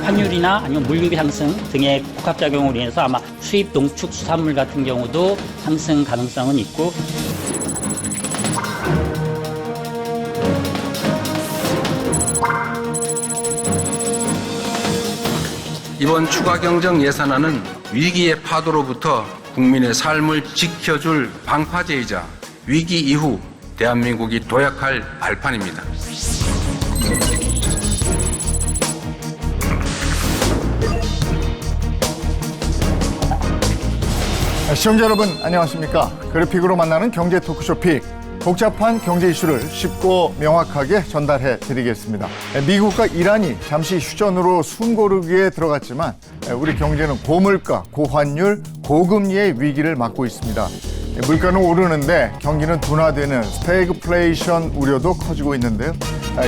환율이나 아니면 물류비 상승 등의 복합작용으로 인해서 아마 수입 농축 수산물 같은 경우도 상승 가능성은 있고, 이번 추가 경정 예산안은 위기의 파도로부터 국민의 삶을 지켜줄 방파제이자 위기 이후 대한민국이 도약할 발판입니다. 시청자 여러분 안녕하십니까? 그래픽으로 만나는 경제 토크쇼 픽. 복잡한 경제 이슈를 쉽고 명확하게 전달해 드리겠습니다. 미국과 이란이 잠시 휴전으로 숨고르기에 들어갔지만 우리 경제는 고물가, 고환율, 고금리의 위기를 맞고 있습니다. 물가는 오르는데 경기는 둔화되는 스태그플레이션 우려도 커지고 있는데요.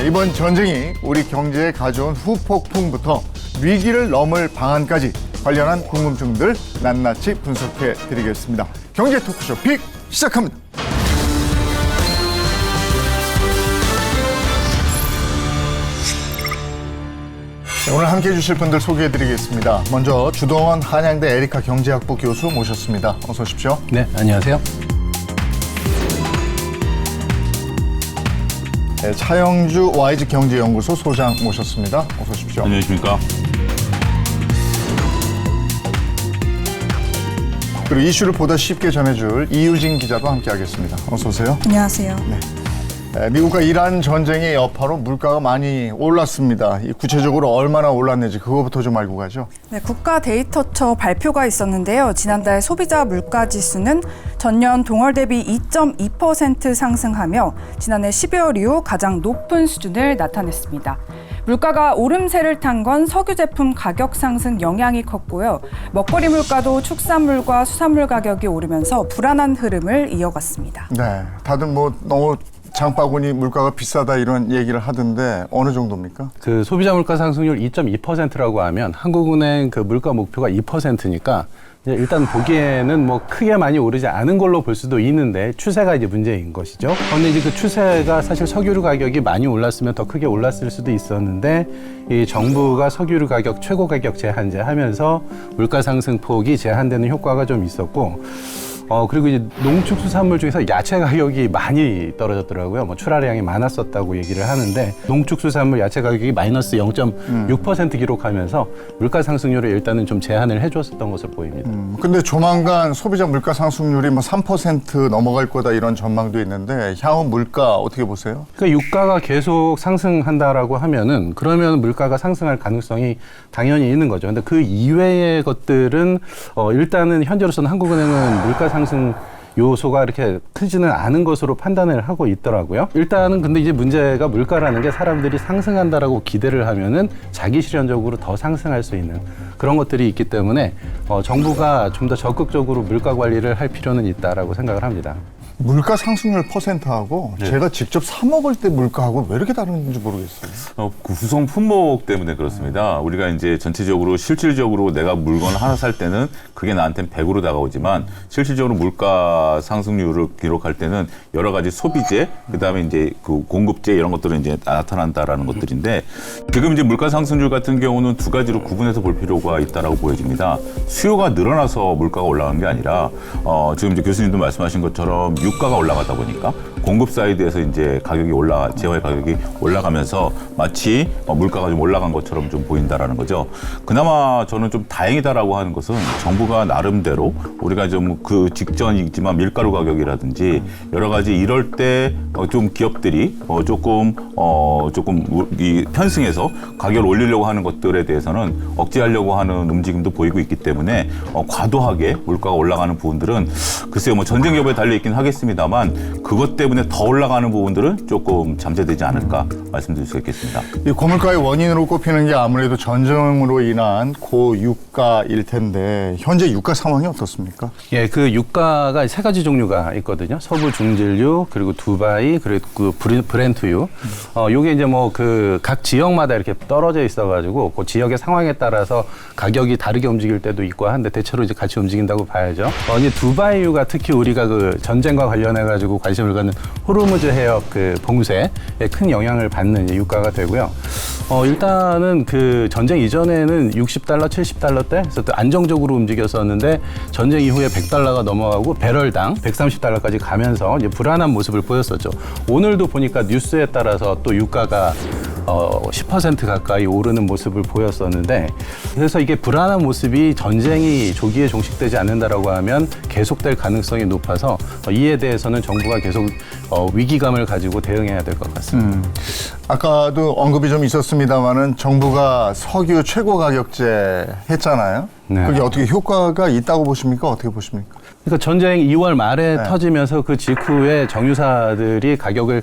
이번 전쟁이 우리 경제에 가져온 후폭풍부터 위기를 넘을 방안까지 관련한 궁금증들 낱낱이 분석해 드리겠습니다. 경제 토크쇼 픽 시작합니다. 오늘 함께해 주실 분들 소개해 드리겠습니다. 먼저 주동원 한양대 에리카 경제학부 교수 모셨습니다. 어서 오십시오. 네, 안녕하세요. 네, 차영주 와이즈 경제연구소 소장 모셨습니다. 어서 오십시오. 안녕하십니까. 그리고 이슈를 보다 쉽게 전해줄 이유진 기자도 함께하겠습니다. 어서 오세요. 안녕하세요. 네. 미국과 이란 전쟁의 여파로 물가가 많이 올랐습니다. 구체적으로 얼마나 올랐는지 그거부터 좀 알고 가죠. 네, 국가 데이터처 발표가 있었는데요. 지난달 소비자 물가 지수는 전년 동월 대비 2.2% 상승하며 지난해 12월 이후 가장 높은 수준을 나타냈습니다. 물가가 오름세를 탄 건 석유 제품 가격 상승 영향이 컸고요. 먹거리 물가도 축산물과 수산물 가격이 오르면서 불안한 흐름을 이어갔습니다. 네, 다들 뭐 너무 장바구니 물가가 비싸다 이런 얘기를 하던데 어느 정도입니까? 그 소비자 물가 상승률 2.2%라고 하면 한국은행 그 물가 목표가 2%니까 일단 보기에는 뭐 크게 많이 오르지 않은 걸로 볼 수도 있는데 추세가 이제 문제인 것이죠. 그런데 이제 그 추세가 사실 석유류 가격이 많이 올랐으면 더 크게 올랐을 수도 있었는데 이 정부가 석유류 가격 최고 가격 제한제하면서 물가 상승 폭이 제한되는 효과가 좀 있었고. 그리고 이제 농축수산물 중에서 야채 가격이 많이 떨어졌더라고요. 뭐 출하량이 많았었다고 얘기를 하는데 농축수산물 야채 가격이 마이너스 0.6% 기록하면서 물가 상승률을 일단은 좀 제한을 해줬었던 것으로 보입니다. 근데 조만간 소비자 물가 상승률이 뭐 3% 넘어갈 거다 이런 전망도 있는데 향후 물가 어떻게 보세요? 그러니까 유가가 계속 상승한다라고 하면은 그러면 물가가 상승할 가능성이 당연히 있는 거죠. 근데 그 이외의 것들은 일단은 현재로서는 한국은행은 물가 상승 요소가 이렇게 크지는 않은 것으로 판단을 하고 있더라고요. 일단은 근데 이제 문제가 물가라는 게 사람들이 상승한다라고 기대를 하면은 자기 실현적으로 더 상승할 수 있는 그런 것들이 있기 때문에 정부가 좀 더 적극적으로 물가 관리를 할 필요는 있다라고 생각을 합니다. 물가 상승률 퍼센트하고 제가 직접 사 먹을 때 물가하고 왜 이렇게 다른지 모르겠어요. 그 구성 품목 때문에 그렇습니다. 우리가 이제 전체적으로 실질적으로 내가 물건 하나 살 때는 그게 나한테는 100으로 다가오지만 실질적으로 물가 상승률을 기록할 때는 여러 가지 소비재, 그다음에 이제 그 공급재 이런 것들은 이제 나타난다라는 것들인데 지금 이제 물가 상승률 같은 경우는 두 가지로 구분해서 볼 필요가 있다라고 보여집니다. 수요가 늘어나서 물가가 올라간 게 아니라 지금 이제 교수님도 말씀하신 것처럼 유가가 올라가다 보니까 공급 사이드에서 이제 재화의 가격이 올라가면서 마치 물가가 좀 올라간 것처럼 좀 보인다라는 거죠. 그나마 저는 좀 다행이다라고 하는 것은 정부가 나름대로 우리가 좀 그 직전이지만 밀가루 가격이라든지 여러 가지 이럴 때 좀 기업들이 조금 이 편승해서 가격을 올리려고 하는 것들에 대해서는 억제하려고 하는 움직임도 보이고 있기 때문에 과도하게 물가가 올라가는 부분들은 글쎄요, 뭐 전쟁 여부에 달려 있긴 하겠습니다만 그것 때문에 더 올라가는 부분들은 조금 잠재되지 않을까 말씀드릴 수 있겠습니다. 이 고물가의 원인으로 꼽히는 게 아무래도 전쟁으로 인한 고유가일 텐데 현재 유가 상황이 어떻습니까? 예, 그 유가가 세 가지 종류가 있거든요. 서부 중진류, 그리고 두바이, 그리고 그 브렌트유. 요게 이제 뭐 그 각 지역마다 이렇게 떨어져 있어가지고 그 지역의 상황에 따라서 가격이 다르게 움직일 때도 있고 한데 대체로 이제 같이 움직인다고 봐야죠. 이제 두바이유가 특히 우리가 그 전쟁과 건강과 관련해가지고 관심을 갖는 호르무즈 해역 그 봉쇄에 큰 영향을 받는 유가가 되고요. 일단은 그 전쟁 이전에는 $60, $70대 그래서 또 안정적으로 움직였었는데 전쟁 이후에 $100가 넘어가고 배럴당 $130까지 가면서 이제 불안한 모습을 보였었죠. 오늘도 보니까 뉴스에 따라서 또 유가가 10% 가까이 오르는 모습을 보였었는데 그래서 이게 불안한 모습이 전쟁이 조기에 종식되지 않는다라고 하면 계속될 가능성이 높아서 이에 대해서는 정부가 계속 위기감을 가지고 대응해야 될 것 같습니다. 아까도 언급이 좀 있었습니다만은 정부가 석유 최고 가격제 했잖아요. 네. 그게 어떻게 효과가 있다고 보십니까? 어떻게 보십니까? 그러니까 전쟁 2월 말에 네. 터지면서 그 직후에 정유사들이 가격을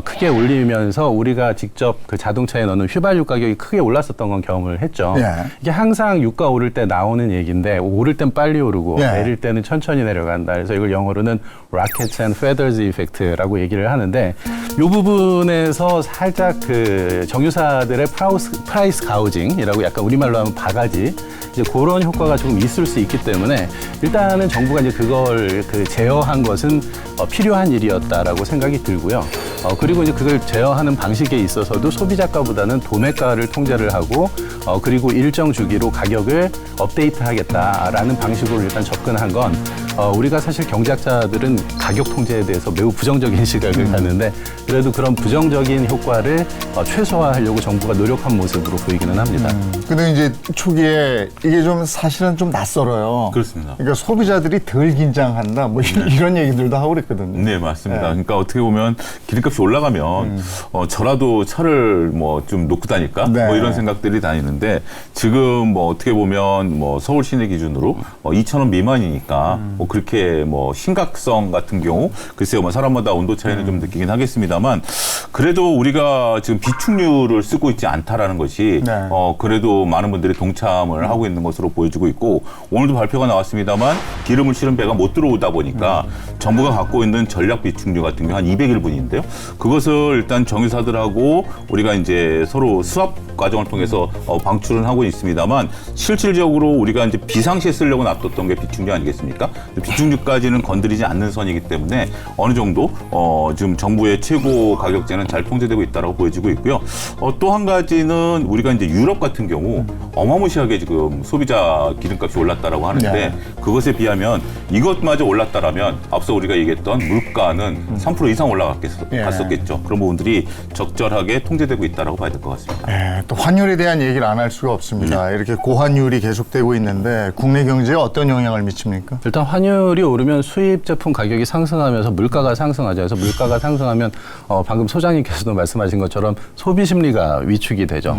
크게 올리면서 우리가 직접 그 자동차에 넣는 휘발유 가격이 크게 올랐었던 건 경험을 했죠. 예. 이게 항상 유가 오를 때 나오는 얘기인데 오를 땐 빨리 오르고 예. 내릴 때는 천천히 내려간다. 그래서 이걸 영어로는 Rockets and Feathers Effect라고 얘기를 하는데 이 부분에서 살짝 그 정유사들의 프라이스 가우징이라고 약간 우리말로 하면 바가지 이제 그런 효과가 조금 있을 수 있기 때문에 일단은 정부가 이제 그걸 그 제어한 것은 필요한 일이었다라고 생각이 들고요. 그리고 이제 그걸 제어하는 방식에 있어서도 소비자가보다는 도매가를 통제를 하고 그리고 일정 주기로 가격을 업데이트하겠다라는 방식으로 일단 접근한 건 우리가 사실 경제학자들은 가격 통제에 대해서 매우 부정적인 시각을 갖는데 그래도 그런 부정적인 효과를 최소화하려고 정부가 노력한 모습으로 보이기는 합니다. 근데 이제 초기에 이게 좀 사실은 좀 낯설어요. 그렇습니다. 그러니까 소비자들이 덜 긴장한다 뭐 이런 얘기들도 하고 그랬거든요. 네, 맞습니다. 네. 그러니까 어떻게 보면 기름값이 올라가면 저라도 차를 뭐 좀 놓고 다닐까? 네. 뭐 이런 생각들이 다니는데 지금 뭐 어떻게 보면 뭐 서울 시내 기준으로 2,000원 미만이니까 뭐 그렇게 뭐 심각성 같은 경우 글쎄요, 뭐 사람마다 온도 차이는 좀 느끼긴 하겠습니다만 그래도 우리가 지금 비축유를 쓰고 있지 않다라는 것이 네. 그래도 많은 분들이 동참을 하고 있는 것으로 보여지고 있고 오늘도 발표가 나왔습니다만 기름을 실은 배가 못 들어오다 보니까 정부가 갖고 있는 전략 비축유 같은 경우 한 200일분인데요. 그것을 일단 정유사들하고 우리가 이제 서로 수합 과정을 통해서 방출은 하고 있습니다만 실질적으로 우리가 이제 비상시에 쓰려고 놔뒀던 게 비축유 아니겠습니까? 비축유까지는 건드리지 않는 선이기 때문에 어느 정도 지금 정부의 최고 가격제는 잘 통제되고 있다라고 보여지고 있고요. 또 한 가지는 우리가 이제 유럽 같은 경우 어마무시하게 지금 소비자 기름값이 올랐다라고 하는데 네. 그것에 비하면 이것마저 올랐다라면 앞서 우리가 얘기했던 물가는 3% 이상 올라갔었겠죠. 그런 부분들이 적절하게 통제되고 있다라고 봐야 될 것 같습니다. 네, 또 환율에 대한 얘기를 안 할 수가 없습니다. 이렇게 고환율이 계속되고 있는데 국내 경제에 어떤 영향을 미칩니까? 일단 환율이 오르면 수입 제품 가격이 상승하면서 물가가 상승하죠. 그래서 물가가 상승하면 방금 소장님께서도 말씀하신 것처럼 소비 심리가 위축이 되죠.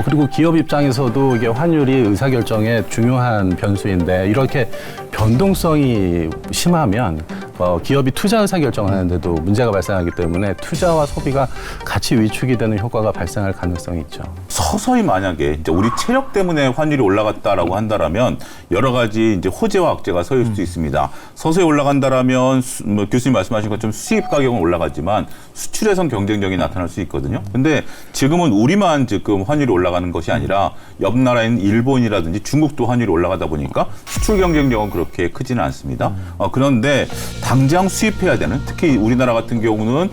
그리고 기업 입장에서도 이게 환율이 의사결정에 중요한 변수인데 이렇게 변동성이 심하면 기업이 투자 의사결정을 하는데도 문제가 발생하기 때문에 투자와 소비가 같이 위축이 되는 효과가 발생할 가능성이 있죠. 서서히 만약에 이제 우리 체력 때문에 환율이 올라갔다라고 한다라면 여러 가지 이제 호재와 악재가 서일 수도 있습니다. 서서히 올라간다라면 뭐 교수님 말씀하신 것처럼 수입 가격은 올라가지만 수출에선 경쟁력이 나타날 수 있거든요. 근데 지금은 우리만 지금 환율이 올라가는 것이 아니라 옆 나라인 일본이라든지 중국도 환율이 올라가다 보니까 수출 경쟁력은 그렇게 크지는 않습니다. 그런데 당장 수입해야 되는 특히 우리나라 같은 경우는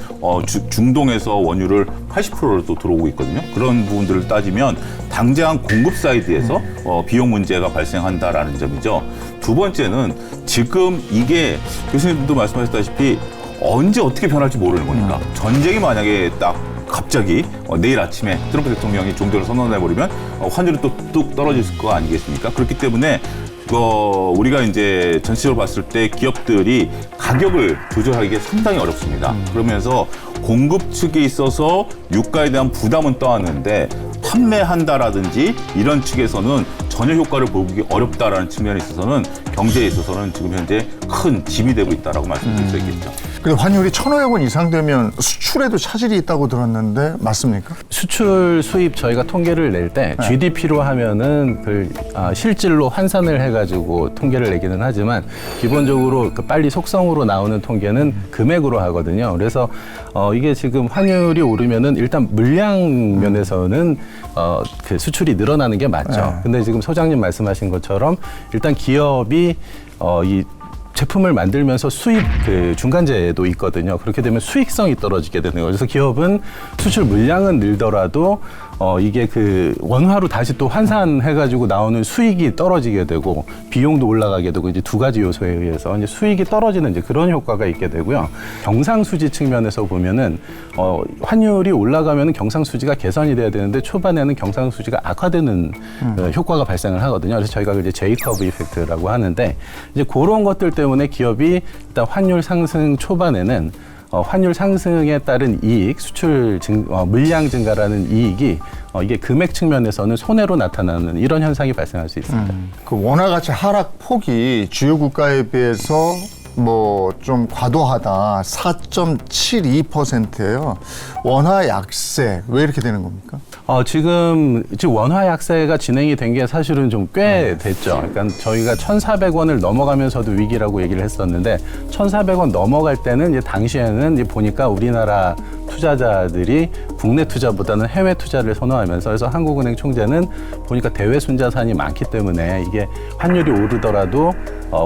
중동에서 원유를 80%로 또 들어오고 있거든요. 그런 부분들을 따지면 당장 공급 사이드에서 비용 문제가 발생한다라는 점이죠. 두 번째는 지금 이게 교수님도 말씀하셨다시피 언제 어떻게 변할지 모르는 거니까 전쟁이 만약에 딱 갑자기 내일 아침에 트럼프 대통령이 종전을 선언해버리면 환율이 또 뚝 떨어질 거 아니겠습니까? 그렇기 때문에 우리가 이제 전체적으로 봤을 때 기업들이 가격을 조절하기가 상당히 어렵습니다. 그러면서 공급 측에 있어서 유가에 대한 부담은 떠왔는데 판매한다라든지 이런 측에서는 전혀 효과를 보기 어렵다라는 측면에 있어서는 경제에 있어서는 지금 현재 큰 짐이 되고 있다라고 말씀드릴 수 있겠죠. 근데 환율이 1,500원 이상 되면 수출에도 차질이 있다고 들었는데 맞습니까? 수출 수입 저희가 통계를 낼 때 GDP로 하면은 실질로 환산을 해가지고 통계를 내기는 하지만 기본적으로 그 빨리 속성으로 나오는 통계는 금액으로 하거든요. 그래서 이게 지금 환율이 오르면은 일단 물량 면에서는 그 수출이 늘어나는 게 맞죠. 근데 지금 소장님 말씀하신 것처럼 일단 기업이 이 제품을 만들면서 수입 그 중간재도 있거든요. 그렇게 되면 수익성이 떨어지게 되는 거예요. 그래서 기업은 수출 물량은 늘더라도 이게 그 원화로 다시 또 환산해가지고 나오는 수익이 떨어지게 되고 비용도 올라가게 되고 이제 두 가지 요소에 의해서 이제 수익이 떨어지는 이제 그런 효과가 있게 되고요. 경상수지 측면에서 보면은 환율이 올라가면은 경상수지가 개선이 돼야 되는데 초반에는 경상수지가 악화되는 효과가 발생을 하거든요. 그래서 저희가 이제 J-커브 이펙트라고 하는데 이제 그런 것들 때문에 기업이 일단 환율 상승 초반에는 환율 상승에 따른 이익, 물량 증가라는 이익이 이게 금액 측면에서는 손해로 나타나는 이런 현상이 발생할 수 있습니다. 그 원화 가치 하락 폭이 주요 국가에 비해서 뭐 좀 과도하다 4.72%예요. 원화 약세 왜 이렇게 되는 겁니까? 지금 원화 약세가 진행이 된 게 사실은 좀 꽤 됐죠. 그러니까 저희가 1,400원을 넘어가면서도 위기라고 얘기를 했었는데 1,400원 넘어갈 때는 이제 당시에는 이제 보니까 우리나라 투자자들이 국내 투자보다는 해외 투자를 선호하면서 그래서 한국은행 총재는 보니까 대외 순자산이 많기 때문에 이게 환율이 오르더라도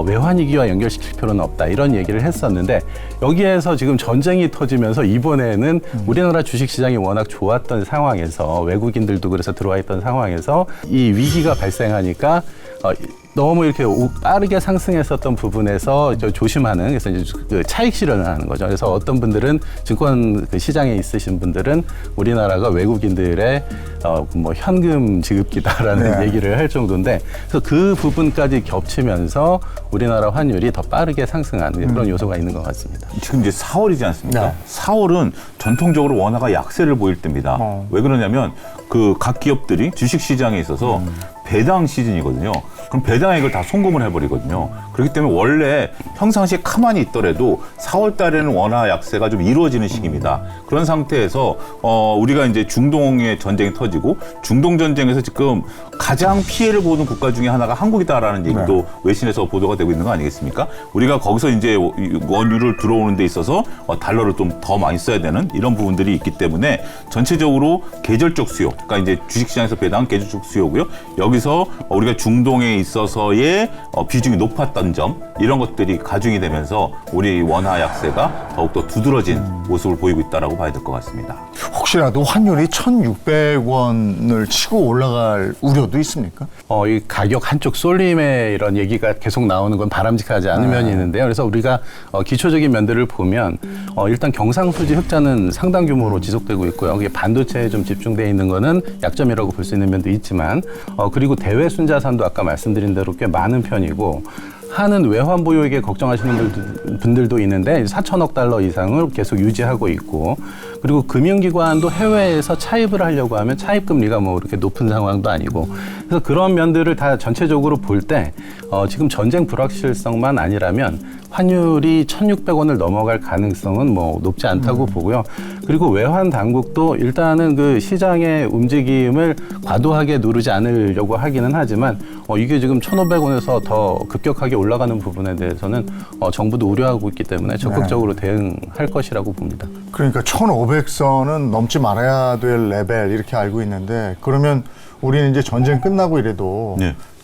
외환위기와 연결시킬 필요는 없다 이런 얘기를 했었는데 여기에서 지금 전쟁이 터지면서 이번에는 우리나라 주식시장이 워낙 좋았던 상황에서 외국인들도 그래서 들어와 있던 상황에서 이 위기가 발생하니까 너무 이렇게 빠르게 상승했었던 부분에서 조심하는 그래서 이제 그 차익 실현을 하는 거죠. 그래서 어떤 분들은 증권 그 시장에 있으신 분들은 우리나라가 외국인들의 뭐 현금 지급기다라는 얘기를 할 정도인데 그래서 그 부분까지 겹치면서 우리나라 환율이 더 빠르게 상승하는 그런 요소가 있는 것 같습니다. 지금 이제 4월이지 않습니까? 네. 4월은 전통적으로 원화가 약세를 보일 때입니다. 왜 그러냐면 그 각 기업들이 주식 시장에 있어서 배당 시즌이거든요. 그럼 배당액을 다 송금을 해버리거든요. 그렇기 때문에 원래 평상시에 가만히 있더라도 4월 달에는 원화 약세가 좀 이루어지는 시기입니다. 그런 상태에서 우리가 이제 중동의 전쟁이 터지고 중동 전쟁에서 지금 가장 피해를 보는 국가 중에 하나가 한국이다라는 얘기도 외신에서 보도가 되고 있는 거 아니겠습니까? 우리가 거기서 이제 원유를 들어오는 데 있어서 달러를 좀 더 많이 써야 되는 이런 부분들이 있기 때문에 전체적으로 계절적 수요, 그러니까 이제 주식시장에서 배당은 계절적 수요고요. 여기서 우리가 중동에 있어서의 비중이 높았던 점 이런 것들이 가중이 되면서 우리 원화 약세가 더욱더 두드러진 모습을 보이고 있다라고 봐야 될 것 같습니다. 혹시라도 환율이 1,600원을 치고 올라갈 우려도 있습니까? 이 가격 한쪽 쏠림의 이런 얘기가 계속 나오는 건 바람직하지 않은 면이 있는데요. 그래서 우리가 기초적인 면들을 보면 일단 경상수지 흑자는 상당 규모로 지속되고 있고요. 이게 반도체에 좀 집중되어 있는 거는 약점이라고 볼 수 있는 면도 있지만 그리고 대외 순자산도 아까 말씀드린 대로 꽤 많은 편이고 하는 외환 보유액에 걱정하시는 분들도 있는데 4천억 달러 이상을 계속 유지하고 있고 그리고 금융기관도 해외에서 차입을 하려고 하면 차입 금리가 뭐 이렇게 높은 상황도 아니고 그래서 그런 면들을 다 전체적으로 볼 때 지금 전쟁 불확실성만 아니라면 환율이 1,600원을 넘어갈 가능성은 뭐 높지 않다고 보고요. 그리고 외환 당국도 일단은 그 시장의 움직임을 과도하게 누르지 않으려고 하기는 하지만 이게 지금 1,500원에서 더 급격하게 올라가는 부분에 대해서는 정부도 우려하고 있기 때문에 적극적으로 대응할 것이라고 봅니다. 그러니까 1,500선은 넘지 말아야 될 레벨 이렇게 알고 있는데 그러면 우리는 이제 전쟁 끝나고 이래도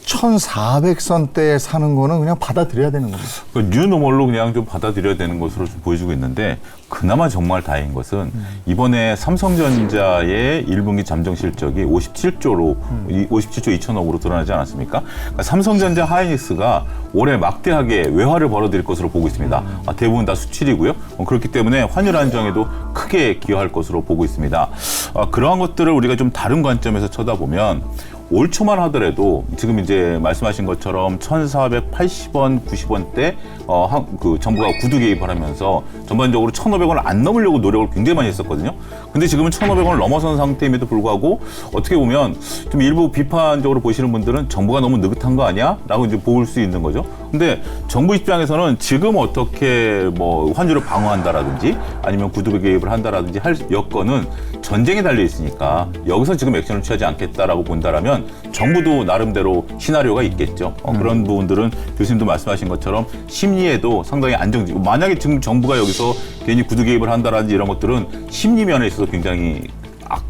1,400선대에 사는 거는 그냥 받아들여야 되는 겁니다. 뉴노멀로 그냥 좀 받아들여야 되는 것으로 좀 보여지고 있는데 그나마 정말 다행인 것은 이번에 삼성전자의 1분기 잠정 실적이 57조 2천억으로 드러나지 않았습니까? 그러니까 삼성전자 하이닉스가 올해 막대하게 외화를 벌어들일 것으로 보고 있습니다. 대부분 다 수출이고요. 그렇기 때문에 환율 안정에도 크게 기여할 것으로 보고 있습니다. 그러한 것들을 우리가 좀 다른 관점에서 쳐다보면 올 초만 하더라도 지금 이제 말씀하신 것처럼 1,480원, 90원대 그 정부가 구두 개입을 하면서 전반적으로 1,500원을 안 넘으려고 노력을 굉장히 많이 했었거든요. 근데 지금은 1,500원을 넘어선 상태임에도 불구하고 어떻게 보면 좀 일부 비판적으로 보시는 분들은 정부가 너무 느긋한 거 아니야? 라고 이제 볼 수 있는 거죠. 근데 정부 입장에서는 지금 어떻게 뭐 환율을 방어한다라든지 아니면 구두 개입을 한다라든지 할 여건은 전쟁에 달려 있으니까 여기서 지금 액션을 취하지 않겠다라고 본다라면 정부도 나름대로 시나리오가 있겠죠. 그런 부분들은 교수님도 말씀하신 것처럼 심리에도 상당히 안정적. 만약에 지금 정부가 여기서 괜히 구두 개입을 한다라든지 이런 것들은 심리 면에 있어서 굉장히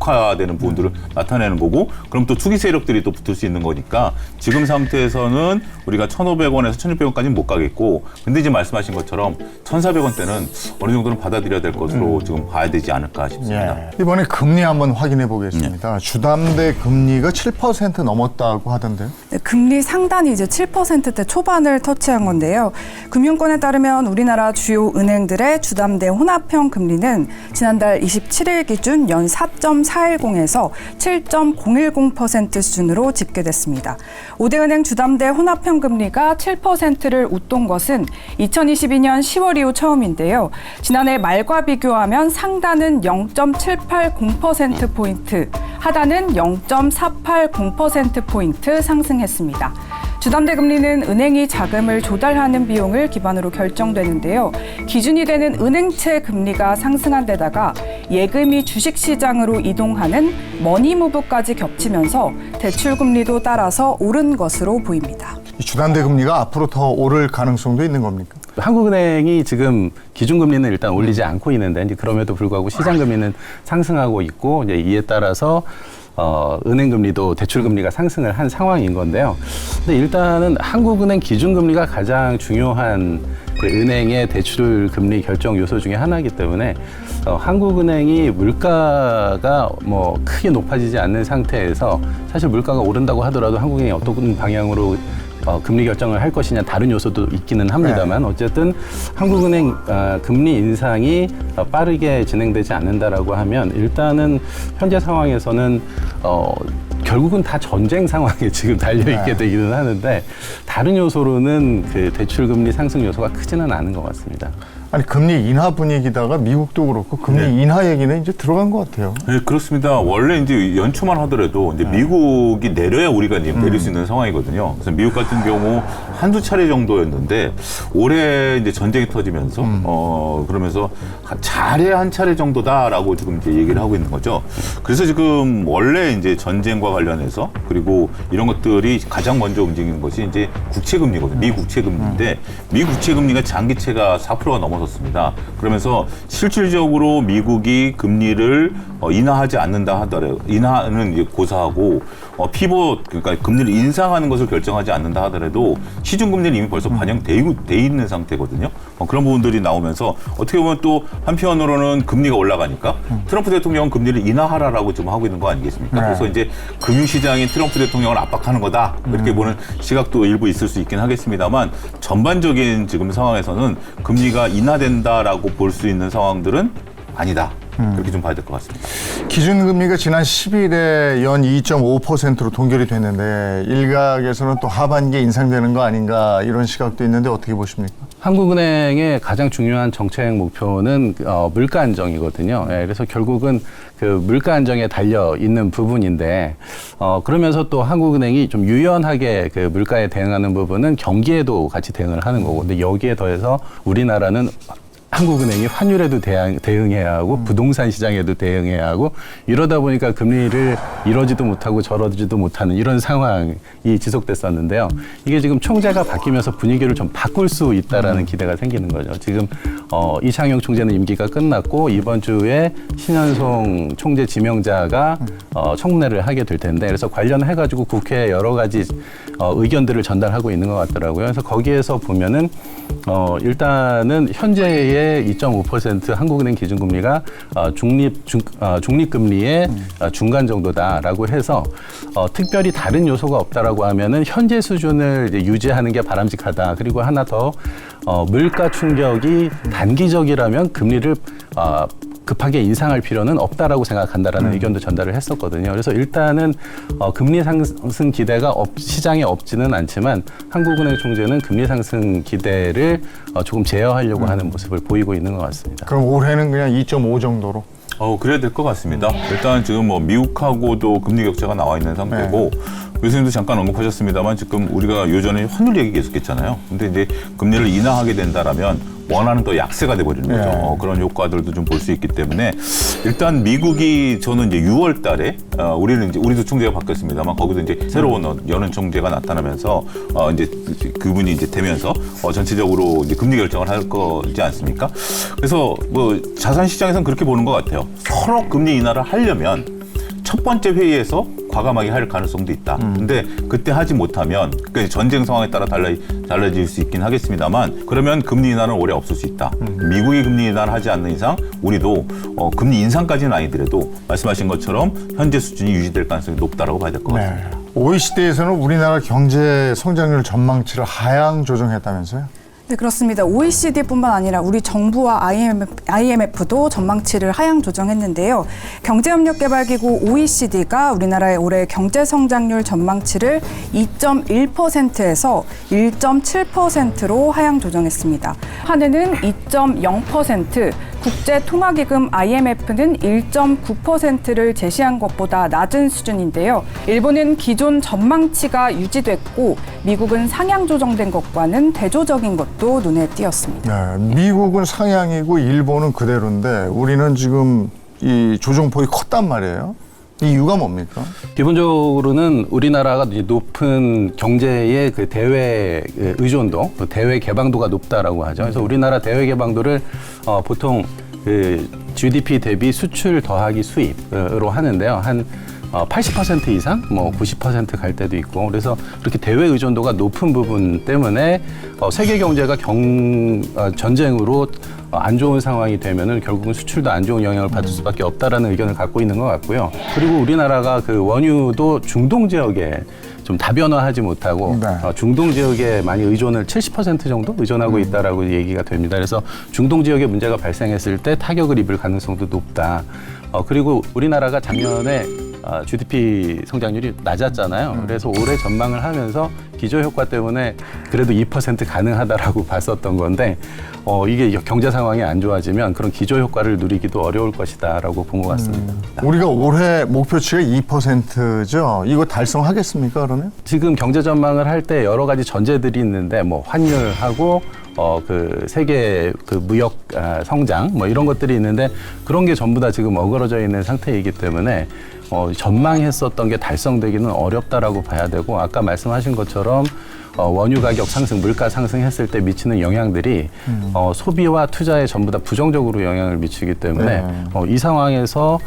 악화되는 부분들을 나타내는 거고, 그럼 또 투기 세력들이 또 붙을 수 있는 거니까 지금 상태에서는 우리가 1,500원에서 1,600원까지는 못 가겠고, 근데 이제 말씀하신 것처럼 1,400원대는 어느 정도는 받아들여야 될 것으로 지금 봐야 되지 않을까 싶습니다. 예. 이번에 금리 한번 확인해 보겠습니다. 주담대 금리가 7% 넘었다고 하던데요. 네, 금리 상단이 이제 7%대 초반을 터치한 건데요. 금융권에 따르면 우리나라 주요 은행들의 주담대 혼합형 금리는 지난달 27일 기준 연 4.410에서 7.010% 수준으로 집계됐습니다. 5대 은행 주담대 혼합형 금리가 7%를 웃돈 것은 2022년 10월 이후 처음인데요. 지난해 말과 비교하면 상단은 0.780%포인트, 하단은 0.480%포인트 상승했습니다. 주담대 금리는 은행이 자금을 조달하는 비용을 기반으로 결정되는데요. 기준이 되는 은행채 금리가 상승한 데다가 예금이 주식시장으로 이동하는 머니무브까지 겹치면서 대출 금리도 따라서 오른 것으로 보입니다. 이 주담대 금리가 앞으로 더 오를 가능성도 있는 겁니까? 한국은행이 지금 기준금리는 일단 올리지 않고 있는데, 이제 그럼에도 불구하고 시장금리는 상승하고 있고, 이제 이에 따라서 은행금리도 대출금리가 상승을 한 상황인 건데요. 근데 일단은 한국은행 기준금리가 가장 중요한 그 은행의 대출금리 결정 요소 중에 하나이기 때문에 한국은행이 물가가 뭐 크게 높아지지 않는 상태에서 사실 물가가 오른다고 하더라도 한국은행이 어떤 방향으로 금리 결정을 할 것이냐 다른 요소도 있기는 합니다만 어쨌든 한국은행 금리 인상이 빠르게 진행되지 않는다라고 하면 일단은 현재 상황에서는 결국은 다 전쟁 상황에 지금 달려있게 되기는 하는데 다른 요소로는 그 대출금리 상승 요소가 크지는 않은 것 같습니다. 아니 금리 인하 분위기다가 미국도 그렇고 금리 인하 얘기는 이제 들어간 것 같아요. 네, 그렇습니다. 원래 이제 연초만 하더라도 이제 미국이 내려야 우리가 이제 내릴 수 있는 상황이거든요. 그래서 미국 같은 경우 한두 차례 정도였는데 올해 이제 전쟁이 터지면서 그러면서 차례 한 차례 정도다라고 지금 이제 얘기를 하고 있는 거죠. 그래서 지금 원래 이제 전쟁과 관련해서 그리고 이런 것들이 가장 먼저 움직이는 것이 이제 국채금리거든요. 미 국채금리인데 미 국채금리가 장기채가 4%가 넘어섰습니다. 그러면서 실질적으로 미국이 금리를 인하하지 않는다 하더라도 인하는 이제 고사하고 피봇 그러니까 금리를 인상하는 것을 결정하지 않는다 하더라도 시중 금리는 이미 벌써 반영돼 있는 상태거든요. 그런 부분들이 나오면서 어떻게 보면 또 한편으로는 금리가 올라가니까 트럼프 대통령은 금리를 인하하라라고 지금 하고 있는 거 아니겠습니까? 네. 그래서 이제 금융시장이 트럼프 대통령을 압박하는 거다 이렇게 보는 시각도 일부 있을 수 있긴 하겠습니다만 전반적인 지금 상황에서는 금리가 인하된다라고 볼 수 있는 상황들은 아니다. 그렇게 좀 봐야 될 것 같습니다. 기준금리가 지난 10일에 연 2.5%로 동결이 됐는데 일각에서는 또 하반기에 인상되는 거 아닌가 이런 시각도 있는데 어떻게 보십니까? 한국은행의 가장 중요한 정책 목표는 물가 안정이거든요. 예, 그래서 결국은 그 물가 안정에 달려 있는 부분인데 그러면서 또 한국은행이 좀 유연하게 그 물가에 대응하는 부분은 경기에도 같이 대응을 하는 거고, 근데 여기에 더해서 우리나라는 한국은행이 환율에도 대응해야 하고 부동산 시장에도 대응해야 하고 이러다 보니까 금리를 이러지도 못하고 저러지도 못하는 이런 상황이 지속됐었는데요. 이게 지금 총재가 바뀌면서 분위기를 좀 바꿀 수 있다라는 기대가 생기는 거죠. 지금 이창용 총재는 임기가 끝났고 이번 주에 신현송 총재 지명자가 청문회를 하게 될 텐데 그래서 관련해가지고 국회에 여러 가지 의견들을 전달하고 있는 것 같더라고요. 그래서 거기에서 보면은 일단은 현재의 2.5% 한국은행 기준금리가 중립금리의 중간 정도다라고 해서 특별히 다른 요소가 없다라고 하면은 현재 수준을 이제 유지하는 게 바람직하다. 그리고 하나 더 물가 충격이 단기적이라면 금리를 급하게 인상할 필요는 없다라고 생각한다라는 의견도 전달을 했었거든요. 그래서 일단은 금리 상승 기대가 시장에 없지는 않지만 한국은행 총재는 금리 상승 기대를 조금 제어하려고 하는 모습을 보이고 있는 것 같습니다. 그럼 올해는 그냥 2.5 정도로? 그래야 될 것 같습니다. 일단 지금 뭐 미국하고도 금리 격차가 나와 있는 상태고 교수님도 잠깐 언급하셨습니다만 지금 우리가 요전에 환율 얘기 계속했잖아요. 근데 이제 금리를 인하하게 된다라면 원하는 더 약세가 돼버리는 거죠. 그런 효과들도 좀 볼 수 있기 때문에 일단 미국이 저는 이제 6월 달에 우리도 총재가 바뀌었습니다만 거기도 이제 새로운 여는 총재가 나타나면서 이제 그분이 이제 되면서 전체적으로 이제 금리 결정을 할 거지 않습니까? 그래서 뭐 자산 시장에서는 그렇게 보는 것 같아요. 서로 금리 인하를 하려면 첫 번째 회의에서 과감하게 할 가능성도 있다. 근데 그때 하지 못하면 그러니까 전쟁 상황에 따라 달라질 수 있긴 하겠습니다만 그러면 금리 인하는 올해 없을 수 있다. 미국이 금리 인하를 하지 않는 이상 우리도 금리 인상까지는 아니더라도 말씀하신 것처럼 현재 수준이 유지될 가능성이 높다라고 봐야 될 것 같습니다. OECD에서는 우리나라 경제 성장률 전망치를 하향 조정했다면서요? 네, 그렇습니다. OECD뿐만 아니라 우리 정부와 IMF도 전망치를 하향 조정했는데요. 경제협력개발기구 OECD가 우리나라의 올해 경제성장률 전망치를 2.1%에서 1.7%로 하향 조정했습니다. 한해는 2.0%, 국제통화기금 IMF는 1.9%를 제시한 것보다 낮은 수준인데요. 일본은 기존 전망치가 유지됐고 미국은 상향 조정된 것과는 대조적인 것도 눈에 띄었습니다. 네, 미국은 상향이고 일본은 그대로인데 우리는 지금 이 조정폭이 컸단 말이에요. 이 이유가 뭡니까? 기본적으로는 우리나라가 이제 높은 경제의 그 대외 의존도, 그 대외 개방도가 높다라고 하죠. 그래서 우리나라 대외 개방도를 보통 그 GDP 대비 수출 더하기 수입으로 하는데요. 한 80% 이상, 뭐 90% 갈 때도 있고, 그래서 그렇게 대외 의존도가 높은 부분 때문에 세계 경제가 전쟁으로 안 좋은 상황이 되면은 결국은 수출도 안 좋은 영향을 받을 수밖에 없다라는 의견을 갖고 있는 것 같고요. 그리고 우리나라가 그 원유도 중동 지역에 좀 다변화하지 못하고 네. 중동 지역에 많이 의존을 70% 정도 의존하고 있다라고 얘기가 됩니다. 그래서 중동 지역에 문제가 발생했을 때 타격을 입을 가능성도 높다. 그리고 우리나라가 작년에 GDP 성장률이 낮았잖아요. 그래서 올해 전망을 하면서 기저효과 때문에 그래도 2% 가능하다라고 봤었던 건데 이게 경제 상황이 안 좋아지면 그런 기저효과를 누리기도 어려울 것이다라고 본 것 같습니다. 우리가 올해 목표치가 2%죠. 이거 달성하겠습니까, 그러면? 지금 경제 전망을 할 때 여러 가지 전제들이 있는데 뭐 환율하고 그 세계 그 무역 성장 뭐 이런 것들이 있는데 그런 게 전부 다 지금 어그러져 있는 상태이기 때문에 전망했었던 게 달성되기는 어렵다라고 봐야 되고 아까 말씀하신 것처럼 원유 가격 상승, 물가 상승했을 때 미치는 영향들이 소비와 투자에 전부 다 부정적으로 영향을 미치기 때문에 이 상황에서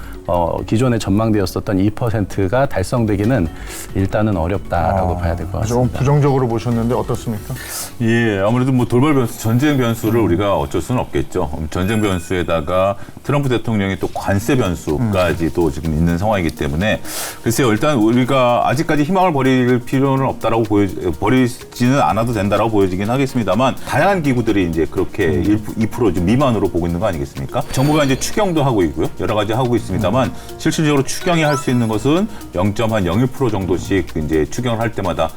기존에 전망되었었던 2%가 달성되기는 일단은 어렵다라고 봐야 될 것 좀 같습니다. 부정적으로 보셨는데 어떻습니까? 예, 아무래도 뭐 돌발 변수, 전쟁 변수를 우리가 어쩔 수는 없겠죠. 전쟁 변수에다가 트럼프 대통령의 또 관세 변수까지도 지금 있는 상황이기 때문에 글쎄요, 일단 우리가 아직까지 희망을 버릴 필요는 없다라고 버리지는 않아도 된다라고 보여지긴 하겠습니다만 다양한 기구들이 이제 그렇게 2% 좀 미만으로 보고 있는 거 아니겠습니까? 정부가 이제 추경도 하고 있고요, 여러 가지 하고 있습니다만 실질적으로 추경이 할 수 있는 것은 0.01% 정도씩 이제 추경을 할 때마다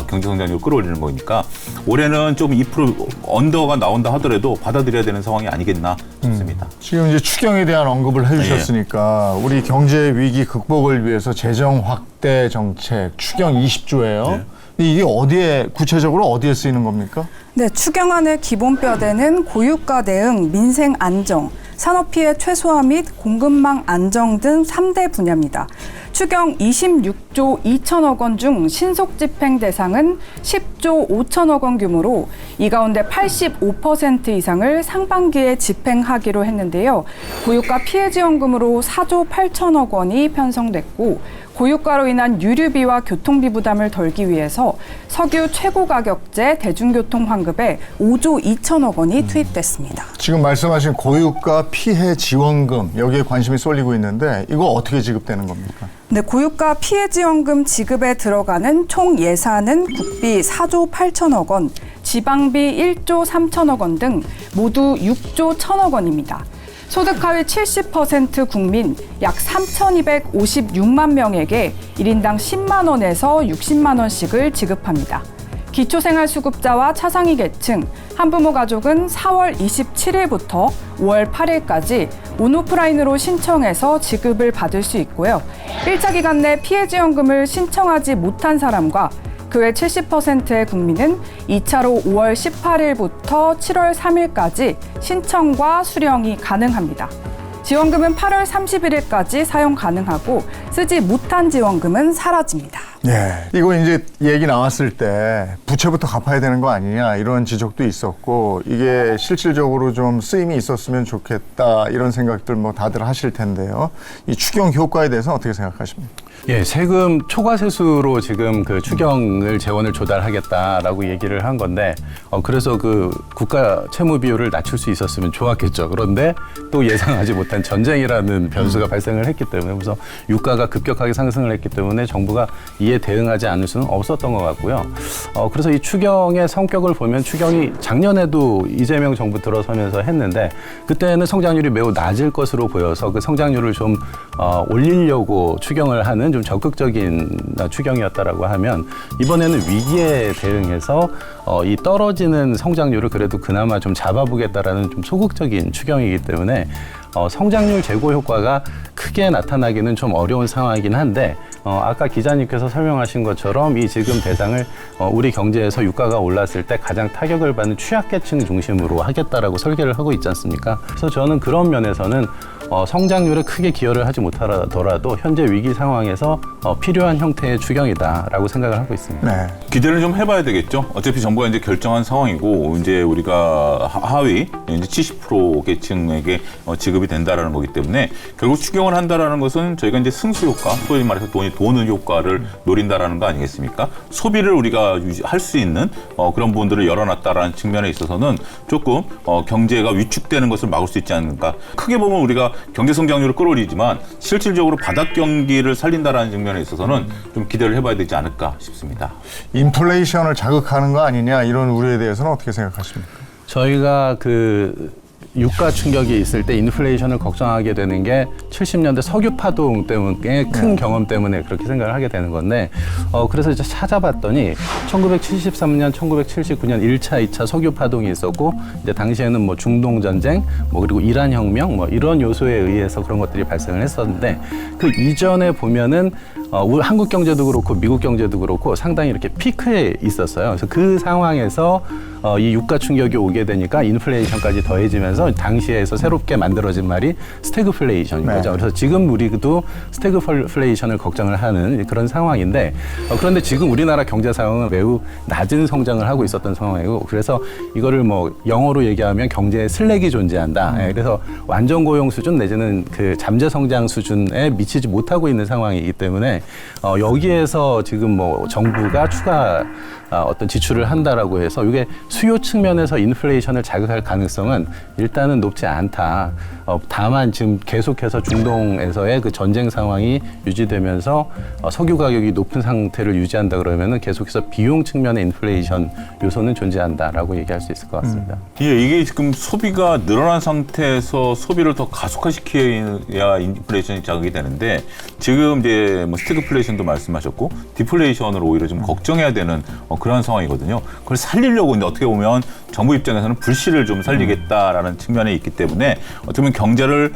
경제 성장률을 끌어올리는 거니까 올해는 좀 2% 언더가 나온다 하더라도 받아들여야 되는 상황이 아니겠나 싶습니다. 지금 이제 추경에 대한 언급을 해주셨으니까 우리 경제 위기 극복을 위해서 재정 확대 정책 추경 20조예요. 네. 근데 이게 어디에 구체적으로 어디에 쓰이는 겁니까? 네, 추경안의 기본 뼈대는 고유가 대응, 민생 안정, 산업 피해 최소화 및 공급망 안정 등 3대 분야입니다. 추경 26조 2천억 원 중 신속 집행 대상은 10조 5천억 원 규모로 이 가운데 85% 이상을 상반기에 집행하기로 했는데요. 고유가 피해 지원금으로 4조 8천억 원이 편성됐고 고유가로 인한 유류비와 교통비 부담을 덜기 위해서 석유 최고가격제 대중교통 환급에 5조 2천억 원이 투입됐습니다. 지금 말씀하신 고유가 피해 지원금 여기에 관심이 쏠리고 있는데 이거 어떻게 지급되는 겁니까? 네, 고유가 피해 지원금 지급에 들어가는 총 예산은 국비 4조 8천억 원, 지방비 1조 3천억 원 등 모두 6조 1천억 원입니다. 소득 하위 70% 국민 약 3,256만 명에게 1인당 10만 원에서 60만 원씩을 지급합니다. 기초생활수급자와 차상위 계층, 한부모 가족은 4월 27일부터 5월 8일까지 온오프라인으로 신청해서 지급을 받을 수 있고요. 1차 기간 내 피해지원금을 신청하지 못한 사람과 그 외 70%의 국민은 2차로 5월 18일부터 7월 3일까지 신청과 수령이 가능합니다. 지원금은 8월 31일까지 사용 가능하고 쓰지 못한 지원금은 사라집니다. 예. 이거 이제 얘기 나왔을 때 부채부터 갚아야 되는 거 아니냐 이런 지적도 있었고 이게 실질적으로 좀 쓰임이 있었으면 좋겠다 이런 생각들 뭐 다들 하실 텐데요. 이 추경 효과에 대해서 어떻게 생각하십니까? 예, 세금 초과세수로 지금 그 추경을 재원을 조달하겠다라고 얘기를 한 건데, 그래서 그 국가 채무 비율을 낮출 수 있었으면 좋았겠죠. 그런데 또 예상하지 못한 전쟁이라는 변수가 발생을 했기 때문에, 그래서 유가가 급격하게 상승을 했기 때문에 정부가 이에 대응하지 않을 수는 없었던 것 같고요. 그래서 이 추경의 성격을 보면 추경이 작년에도 이재명 정부 들어서면서 했는데, 그때는 성장률이 매우 낮을 것으로 보여서 그 성장률을 좀 올리려고 추경을 하는 좀 적극적인 추경이었다라고 하면, 이번에는 위기에 대응해서 이 떨어지는 성장률을 그래도 그나마 좀 잡아보겠다라는 좀 소극적인 추경이기 때문에 성장률 제고 효과가 크게 나타나기는 좀 어려운 상황이긴 한데, 아까 기자님께서 설명하신 것처럼 이 지금 대상을 우리 경제에서 유가가 올랐을 때 가장 타격을 받는 취약계층 중심으로 하겠다라고 설계를 하고 있지 않습니까? 그래서 저는 그런 면에서는 성장률에 크게 기여를 하지 못하더라도 현재 위기 상황에서 필요한 형태의 추경이다라고 생각을 하고 있습니다. 네. 기대를 좀 해봐야 되겠죠. 어차피 정부가 이제 결정한 상황이고, 이제 우리가 하위 이제 70% 계층에게 지급이 된다라는 거기 때문에 결국 추경을 한다라는 것은 저희가 이제 승수 효과, 소위 말해서 돈이 도는 효과를 노린다라는 거 아니겠습니까? 소비를 우리가 할 수 있는 그런 부분들을 열어놨다라는 측면에 있어서는 조금 경제가 위축되는 것을 막을 수 있지 않을까. 크게 보면 우리가 경제 성장률을 끌어올리지만 실질적으로 바닥 경기를 살린다라는 측면에 있어서는 좀 기대를 해봐야 되지 않을까 싶습니다. 인플레이션을 자극하는 거 아니냐 이런 우려에 대해서는 어떻게 생각하십니까? 저희가 그 유가 충격이 있을 때 인플레이션을 걱정하게 되는 게 70년대 석유 파동 때문에 큰 경험 때문에 그렇게 생각을 하게 되는 건데, 그래서 이제 찾아봤더니 1973년, 1979년 1차, 2차 석유 파동이 있었고, 이제 당시에는 뭐 중동 전쟁, 뭐 그리고 이란 혁명, 뭐 이런 요소에 의해서 그런 것들이 발생을 했었는데, 그 이전에 보면은 우리 한국 경제도 그렇고 미국 경제도 그렇고 상당히 이렇게 피크에 있었어요. 그래서 그 상황에서 이 유가 충격이 오게 되니까 인플레이션까지 더해지면서 당시에서 새롭게 만들어진 말이 스태그플레이션인 거죠. 그래서 지금 우리도 스태그플레이션을 걱정을 하는 그런 상황인데, 그런데 지금 우리나라 경제 상황은 매우 낮은 성장을 하고 있었던 상황이고, 그래서 이거를 뭐 영어로 얘기하면 경제의 슬랙이 존재한다. 그래서 완전 고용 수준 내지는 그 잠재 성장 수준에 미치지 못하고 있는 상황이기 때문에 여기에서 지금 뭐 정부가 추가 어떤 지출을 한다라고 해서 이게 수요 측면에서 인플레이션을 자극할 가능성은 일단은 높지 않다. 다만 지금 계속해서 중동에서의 그 전쟁 상황이 유지되면서 석유 가격이 높은 상태를 유지한다 그러면은 계속해서 비용 측면의 인플레이션 요소는 존재한다라고 얘기할 수 있을 것 같습니다. 예, 이게 지금 소비가 늘어난 상태에서 소비를 더 가속화시켜야 인플레이션이 자극이 되는데, 지금 이제 뭐 스태그플레이션도 말씀하셨고 디플레이션을 오히려 좀 걱정해야 되는 그런 상황이거든요. 그걸 살리려고 이제 어떻게 보면 정부 입장에서는 불씨를 좀 살리겠다라는 측면에 있기 때문에 어떻게 보면 경제를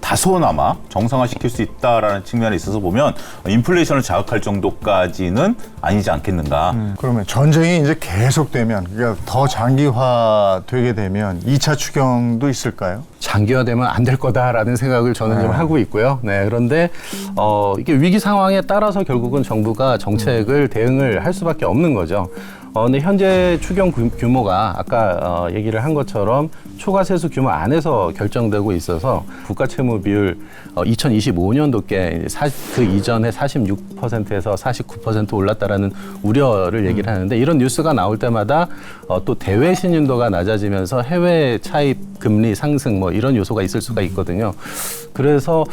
다소나마 정상화시킬 수 있다라는 측면에 있어서 보면 인플레이션을 자극할 정도까지는 아니지 않겠는가. 그러면 전쟁이 이제 계속되면, 그러니까 더 장기화되게 되면 2차 추경도 있을까요? 장기화되면 안 될 거다라는 생각을 저는 좀 하고 있고요. 네, 그런데 이게 위기 상황에 따라서 결국은 정부가 정책을 대응을 할 수밖에 없는 거죠. 근데 현재 추경 규모가 아까 얘기를 한 것처럼 초과세수 규모 안에서 결정되고 있어서 국가 채무 비율 2025년도께 그 이전에 46%에서 49% 올랐다라는 우려를 얘기를 하는데, 이런 뉴스가 나올 때마다 또 대외 신인도가 낮아지면서 해외 차입 금리 상승 뭐 이런 요소가 있을 수가 있거든요. 그래서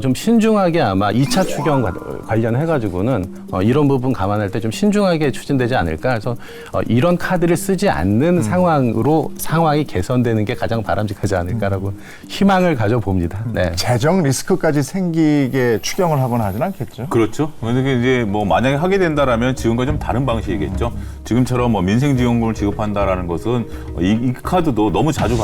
좀 신중하게 아마 2차 추경 관련해가지고는 이런 부분 감안할 때 좀 신중하게 추진되지 않을까. 그래서 이런 카드를 쓰지 않는 상황이 개선되는 게 가장 바람직하지 않을까라고 희망을 가져봅니다. 네. 재정 리스크까지 생기게 추경을 하거나 하진 않겠죠? 그렇죠. 그런데 이제 뭐 만약에 하게 된다라면 지금과 좀 다른 방식이겠죠. 지금처럼 뭐 민생지원금을 지급한다라는 것은 이 카드도 너무 자주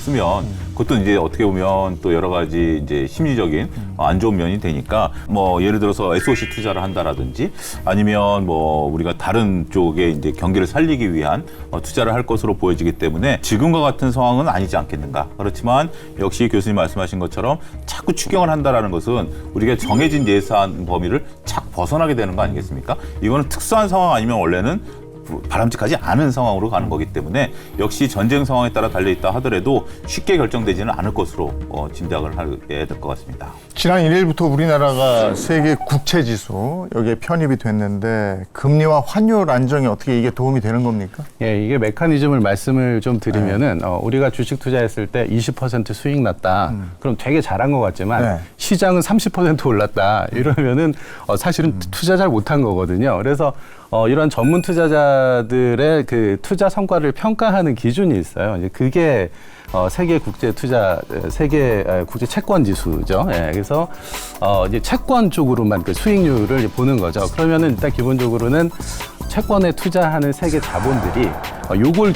쓰면 그것도 이제 어떻게 보면 또 여러 가지 이제 심리적인 안 좋은 면이 되니까 뭐 예를 들어서 SOC 투자를 한다라든지 아니면 뭐 우리가 다른 쪽에 이제 경기를 살리기 위한 투자를 할 것으로 보여지기 때문에 지금과 같은 상황은 아니지 않겠는가. 그렇지만 역시 교수님 말씀하신 것처럼 자꾸 추경을 한다라는 것은 우리가 정해진 예산 범위를 착 벗어나게 되는 거 아니겠습니까? 이거는 특수한 상황 아니면 원래는 바람직하지 않은 상황으로 가는 거기 때문에 역시 전쟁 상황에 따라 달려있다 하더라도 쉽게 결정되지는 않을 것으로 짐작을 하게 될 것 같습니다. 지난 1일부터 우리나라가 세계 국채지수 여기에 편입이 됐는데 금리와 환율 안정이 어떻게 이게 도움이 되는 겁니까? 예, 이게 메커니즘을 말씀을 좀 드리면은 우리가 주식 투자했을 때 20% 수익 났다. 그럼 되게 잘한 것 같지만 네. 시장은 30% 올랐다. 이러면은 사실은 투자 잘 못한 거거든요. 그래서 이런 전문 투자자들의 그 투자 성과를 평가하는 기준이 있어요. 이제 그게 세계 국제 투자, 세계 국제 채권 지수죠. 예, 그래서 이제 채권 쪽으로만 그 수익률을 보는 거죠. 그러면은 일단 기본적으로는 채권에 투자하는 세계 자본들이 요걸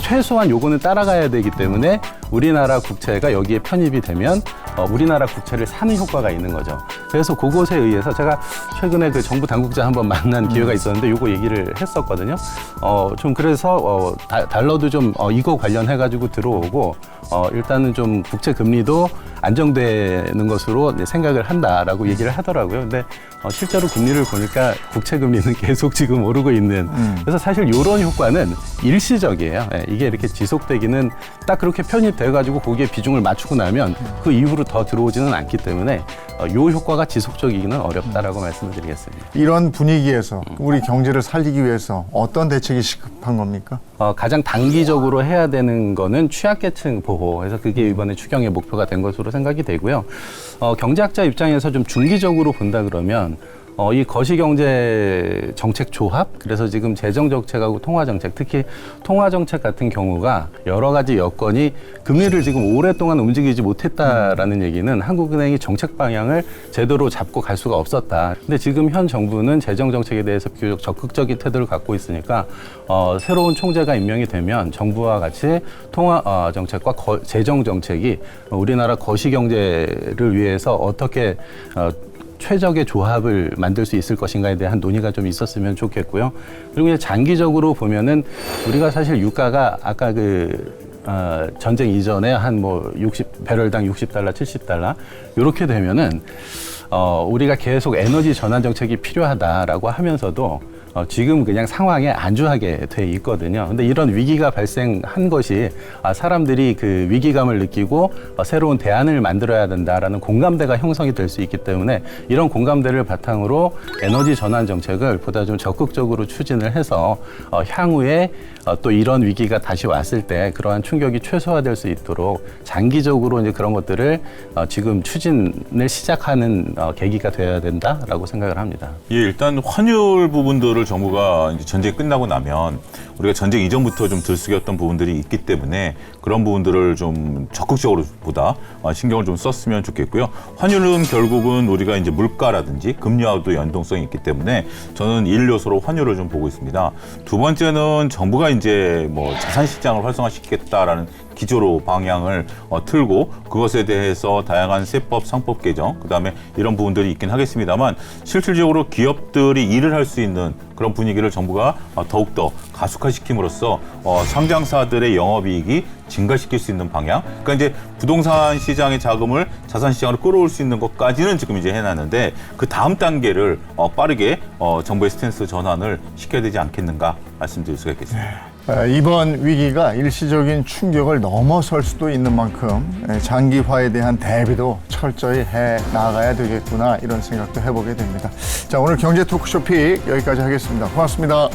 최소한 요거는 따라가야 되기 때문에 우리나라 국채가 여기에 편입이 되면 우리나라 국채를 사는 효과가 있는 거죠. 그래서 그것에 의해서 제가 최근에 그 정부 당국자 한번 만난 기회가 있었는데 요거 얘기를 했었거든요. 좀 그래서 달러도 좀 이거 관련해가지고 들어오고 일단은 좀 국채 금리도 안정되는 것으로 이제 생각을 한다라고 얘기를 하더라고요. 근데 실제로 금리를 보니까 국채 금리는 계속 지금 오르고 있는. 그래서 사실 이런 효과는 일시적이에요. 예, 이게 이렇게 지속되기는 딱 그렇게 편입돼가지고 거기에 비중을 맞추고 나면 그 이후로 더 들어오지는 않기 때문에 이 효과가 지속적이기는 어렵다라고 말씀을 드리겠습니다. 이런 분위기에서 우리 경제를 살리기 위해서 어떤 대책이 시급한 겁니까? 가장 단기적으로 해야 되는 거는 취약계층 보호. 그래서 그게 이번에 추경의 목표가 된 것으로 생각이 되고요. 경제학자 입장에서 좀 중기적으로 본다 그러면 이 거시경제 정책 조합, 그래서 지금 재정정책하고 통화정책, 특히 통화정책 같은 경우가 여러 가지 여건이 금리를 지금 오랫동안 움직이지 못했다라는 얘기는 한국은행이 정책 방향을 제대로 잡고 갈 수가 없었다. 근데 지금 현 정부는 재정정책에 대해서 비교적 적극적인 태도를 갖고 있으니까 새로운 총재가 임명이 되면 정부와 같이 통화정책과 재정정책이 우리나라 거시경제를 위해서 어떻게 최적의 조합을 만들 수 있을 것인가에 대한 논의가 좀 있었으면 좋겠고요. 그리고 이제 장기적으로 보면은 우리가 사실 유가가 아까 전쟁 이전에 한 배럴당 60달러, 70달러 이렇게 되면은 우리가 계속 에너지 전환 정책이 필요하다라고 하면서도 지금 그냥 상황에 안주하게 돼 있거든요. 근데 이런 위기가 발생한 것이 사람들이 그 위기감을 느끼고 새로운 대안을 만들어야 된다라는 공감대가 형성이 될 수 있기 때문에 이런 공감대를 바탕으로 에너지 전환 정책을 보다 좀 적극적으로 추진을 해서 향후에 또 이런 위기가 다시 왔을 때 그러한 충격이 최소화될 수 있도록 장기적으로 이제 그런 것들을 지금 추진을 시작하는 계기가 되어야 된다라고 생각을 합니다. 예, 일단 환율 부분들을 정부가 이제 전쟁이 끝나고 나면 우리가 전쟁 이전부터 좀 들쑥였던 부분들이 있기 때문에 그런 부분들을 좀 적극적으로 보다 신경을 좀 썼으면 좋겠고요. 환율은 결국은 우리가 이제 물가라든지 금리와도 연동성이 있기 때문에 저는 1요소로 환율을 좀 보고 있습니다. 두 번째는 정부가 이제 자산 시장을 활성화시키겠다라는 기조로 방향을 틀고 그것에 대해서 다양한 세법, 상법 개정, 그다음에 이런 부분들이 있긴 하겠습니다만 실질적으로 기업들이 일을 할 수 있는 그런 분위기를 정부가 더욱더 가속화시킴으로써 상장사들의 영업이익이 증가시킬 수 있는 방향. 그러니까 이제 부동산 시장의 자금을 자산 시장으로 끌어올 수 있는 것까지는 지금 이제 해놨는데 그 다음 단계를 빠르게 정부의 스탠스 전환을 시켜야 되지 않겠는가 말씀드릴 수가 있겠습니다. 이번 위기가 일시적인 충격을 넘어설 수도 있는 만큼 장기화에 대한 대비도 철저히 해 나가야 되겠구나 이런 생각도 해보게 됩니다. 자, 오늘 경제 토크쇼 픽 여기까지 하겠습니다. 고맙습니다.